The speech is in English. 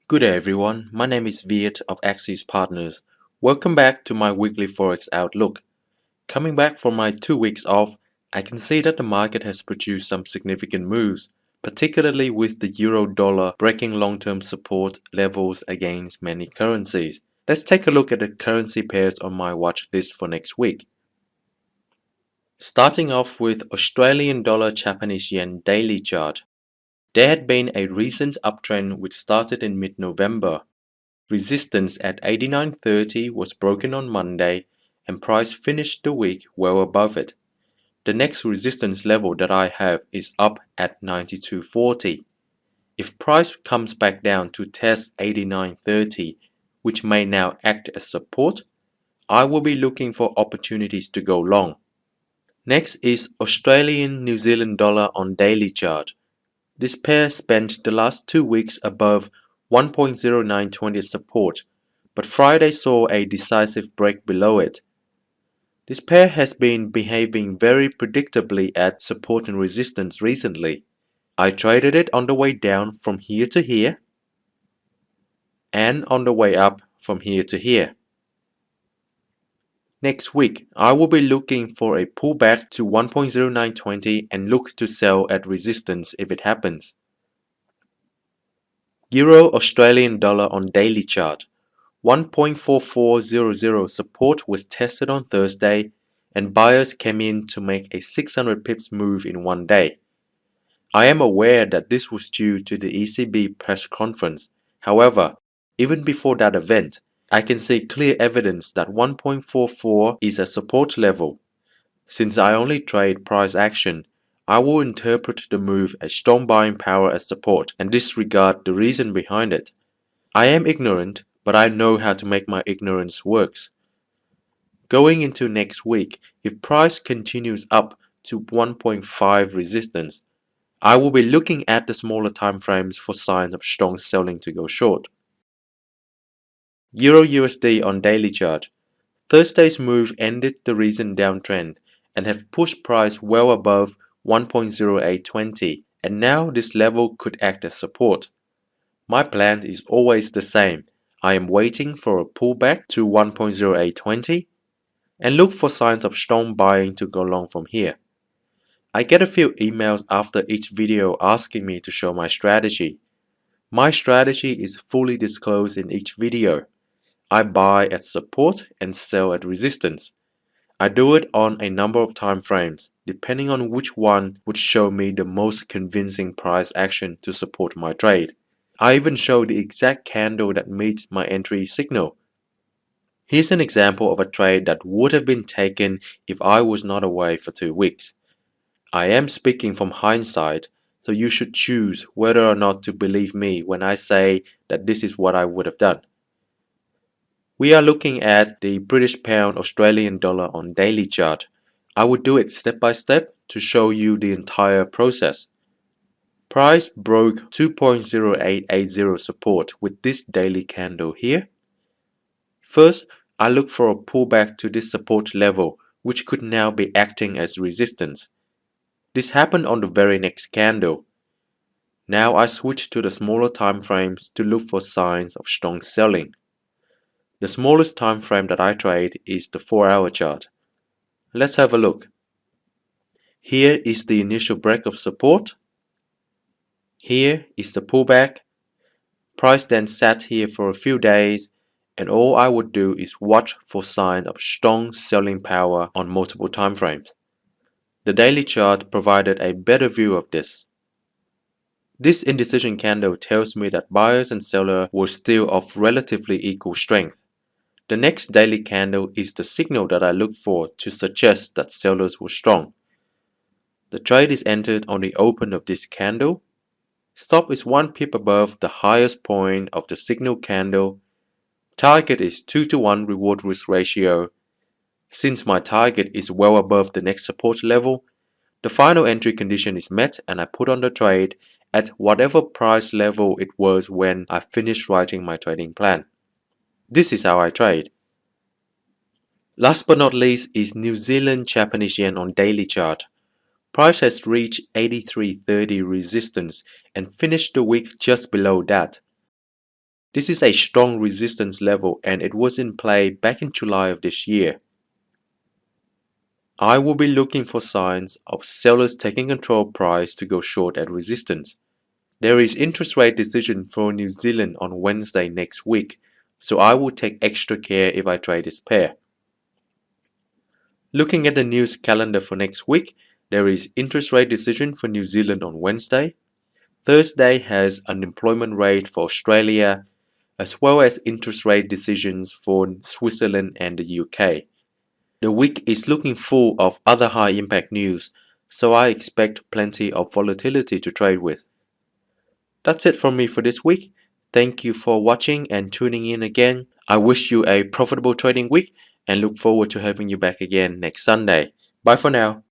Good day everyone, my name is Viet of Axis Partners. Welcome back to my weekly Forex Outlook. Coming back from my 2 weeks off, I can see that the market has produced some significant moves, particularly with the euro-dollar breaking long-term support levels against many currencies. Let's take a look at the currency pairs on my watch list for next week. Starting off with Australian dollar Japanese yen daily chart. There had been a recent uptrend which started in mid-November. Resistance at 89.30 was broken on Monday and price finished the week well above it. The next resistance level that I have is up at 92.40. If price comes back down to test 89.30, which may now act as support, I will be looking for opportunities to go long. Next is Australian New Zealand dollar on daily chart. This pair spent the last 2 weeks above 1.0920 support, but Friday saw a decisive break below it. This pair has been behaving very predictably at support and resistance recently. I traded it on the way down from here to here and on the way up from here to here. Next week, I will be looking for a pullback to 1.0920 and look to sell at resistance if it happens. Euro Australian dollar on daily chart. 1.4400 support was tested on Thursday and buyers came in to make a 600 pips move in one day. I am aware that this was due to the ECB press conference. However, even before that event, I can see clear evidence that 1.44 is a support level. Since I only trade price action, I will interpret the move as strong buying power as support and disregard the reason behind it. I am ignorant, but I know how to make my ignorance works. Going into next week, if price continues up to 1.5 resistance, I will be looking at the smaller time frames for signs of strong selling to go short. EURUSD on daily chart. Thursday's move ended the recent downtrend and have pushed price well above 1.0820, and now this level could act as support. My plan is always the same. I am waiting for a pullback to 1.0820 and look for signs of strong buying to go long from here. I get a few emails after each video asking me to show my strategy. My strategy is fully disclosed in each video. I buy at support and sell at resistance. I do it on a number of time frames, depending on which one would show me the most convincing price action to support my trade. I even show the exact candle that meets my entry signal. Here's an example of a trade that would have been taken if I was not away for 2 weeks. I am speaking from hindsight, so you should choose whether or not to believe me when I say that this is what I would have done. We are looking at the British Pound Australian dollar on daily chart. I will do it step by step to show you the entire process. Price broke 2.0880 support with this daily candle here. First, I look for a pullback to this support level, which could now be acting as resistance. This happened on the very next candle. Now I switch to the smaller time frames to look for signs of strong selling. The smallest time frame that I trade is the 4-hour chart. Let's have a look. Here is the initial break of support. Here is the pullback. Price then sat here for a few days, and all I would do is watch for signs of strong selling power on multiple time frames. The daily chart provided a better view of this. This indecision candle tells me that buyers and sellers were still of relatively equal strength. The next daily candle is the signal that I look for to suggest that sellers were strong. The trade is entered on the open of this candle. Stop is 1 pip above the highest point of the signal candle. Target is 2-to-1 reward risk ratio. Since my target is well above the next support level, the final entry condition is met and I put on the trade at whatever price level it was when I finished writing my trading plan. This is how I trade. Last but not least is New Zealand Japanese yen on daily chart. Price has reached 83.30 resistance and finished the week just below that. This is a strong resistance level and it was in play back in July of this year. I will be looking for signs of sellers taking control of price to go short at resistance. There is interest rate decision for New Zealand on Wednesday next week, so I will take extra care if I trade this pair. Looking at the news calendar for next week, there is interest rate decision for New Zealand on Wednesday. Thursday has unemployment rate for Australia, as well as interest rate decisions for Switzerland and the UK. The week is looking full of other high impact news, so I expect plenty of volatility to trade with. That's it from me for this week. Thank you for watching and tuning in again. I wish you a profitable trading week and look forward to having you back again next Sunday. Bye for now.